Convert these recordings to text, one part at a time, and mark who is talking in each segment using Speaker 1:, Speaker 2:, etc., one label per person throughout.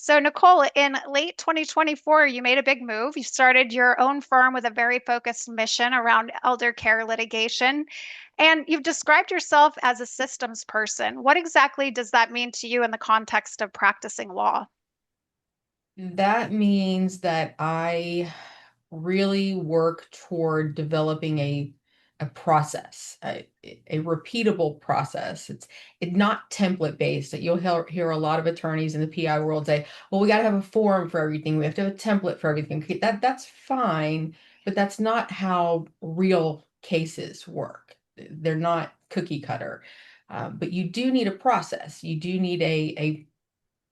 Speaker 1: So, Nicole, in late 2024, you made a big move. You started your own firm with a very focused mission around elder care litigation, and you've described yourself as a systems person. What exactly does that mean to you in the context of practicing law?
Speaker 2: That means that I really work toward developing a process, a repeatable process. It's not template based. That you'll hear a lot of attorneys in the PI world say, "Well, we got to have a form for everything. We have to have a template for everything." Okay, that's fine, but that's not how real cases work. They're not cookie cutter. But you do need a process. You do need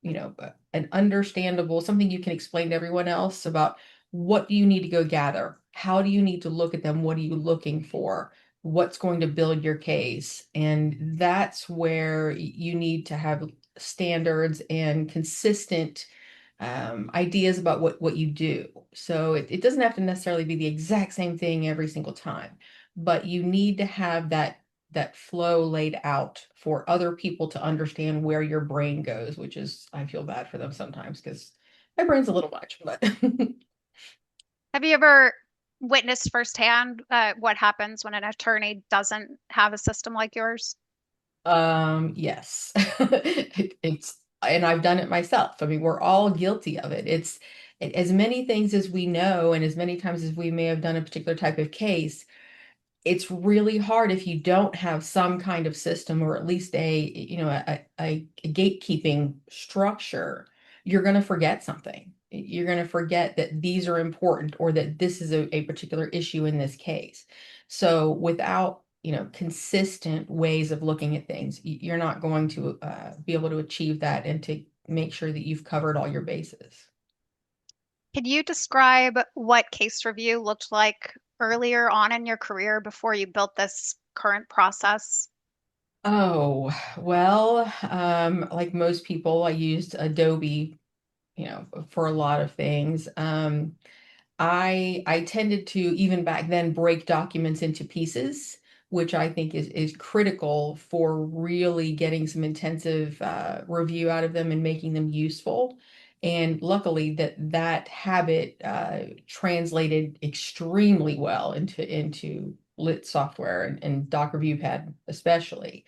Speaker 2: an understandable, something you can explain to everyone else about what do you need to go gather? How do you need to look at them? What are you looking for? What's going to build your case? And that's where you need to have standards and consistent ideas about what you do. So it doesn't have to necessarily be the exact same thing every single time, but you need to have that flow laid out for other people to understand where your brain goes, which is, I feel bad for them sometimes because my brain's a little much, but
Speaker 1: Have you ever witnessed firsthand what happens when an attorney doesn't have a system like yours?
Speaker 2: yes. It's and I've done it myself. I mean, we're all guilty of it. As many things as we know and as many times as we may have done a particular type of case, it's really hard if you don't have some kind of system or at least a gatekeeping structure. You're going to forget something. You're going to forget that these are important or that this is a particular issue in this case. So without consistent ways of looking at things, you're not going to be able to achieve that and to make sure that you've covered all your bases.
Speaker 1: Could you describe what case review looked like earlier on in your career before you built this current process?
Speaker 2: Oh, well, like most people, I used Adobe, for a lot of things. I tended to even back then break documents into pieces, which I think is critical for really getting some intensive review out of them and making them useful. And luckily that habit translated extremely well into lit software and DocReviewPad especially.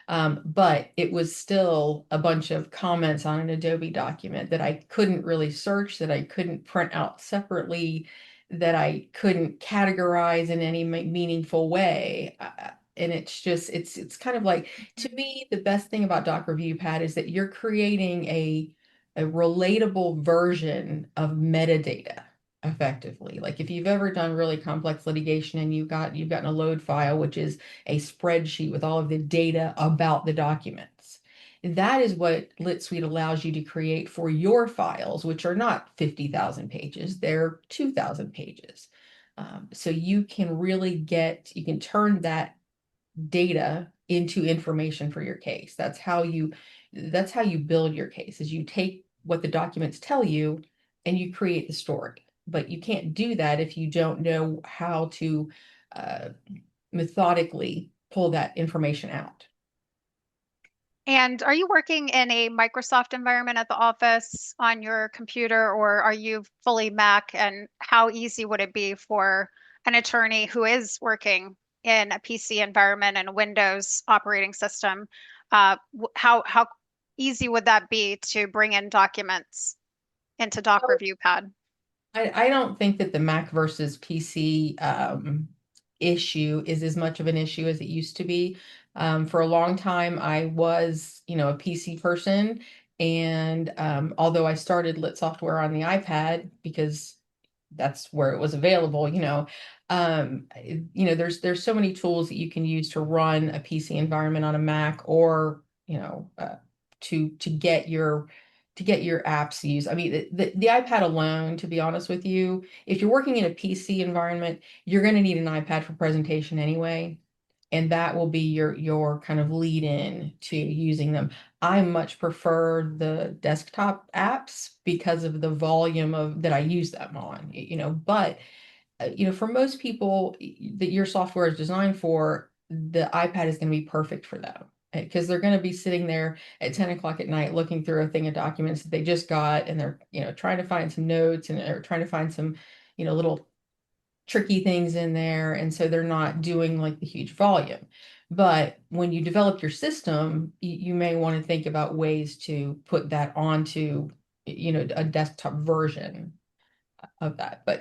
Speaker 2: But it was still a bunch of comments on an Adobe document that I couldn't really search, that I couldn't print out separately, that I couldn't categorize in any meaningful way. And it's kind of like, to me, the best thing about Doc Review Pad is that you're creating a relatable version of metadata effectively. Like if you've ever done really complex litigation and you've gotten a load file, which is a spreadsheet with all of the data about the documents. That is what LitSuite allows you to create for your files, which are not 50,000 pages, they're 2,000 pages. So you can turn that data into information for your case. That's how you build your case, is you take what the documents tell you and you create the story. But you can't do that if you don't know how to uh, methodically pull that information out.
Speaker 1: And are you working in a Microsoft environment at the office on your computer, or are you fully Mac? And how easy would it be for an attorney who is working in a PC environment and a Windows operating system? How easy would that be to bring in documents into Doc Review Pad?
Speaker 2: I don't think that the Mac versus PC issue is as much of an issue as it used to be. For a long time, I was, a PC person, and although I started Lit software on the iPad because that's where it was available, there's so many tools that you can use to run a PC environment on a Mac or, to get your apps used. I mean, the iPad alone, to be honest with you, if you're working in a PC environment, you're going to need an iPad for presentation anyway, and that will be your kind of lead in to using them. I much prefer the desktop apps because of the volume of that I use them on, but for most people that your software is designed for, the iPad is going to be perfect for them. because they're going to be sitting there at 10 o'clock at night looking through a thing of documents that they just got, and they're, trying to find some notes and or trying to find some, little tricky things in there. And so they're not doing like the huge volume. But when you develop your system, you may want to think about ways to put that onto, a desktop version of that. But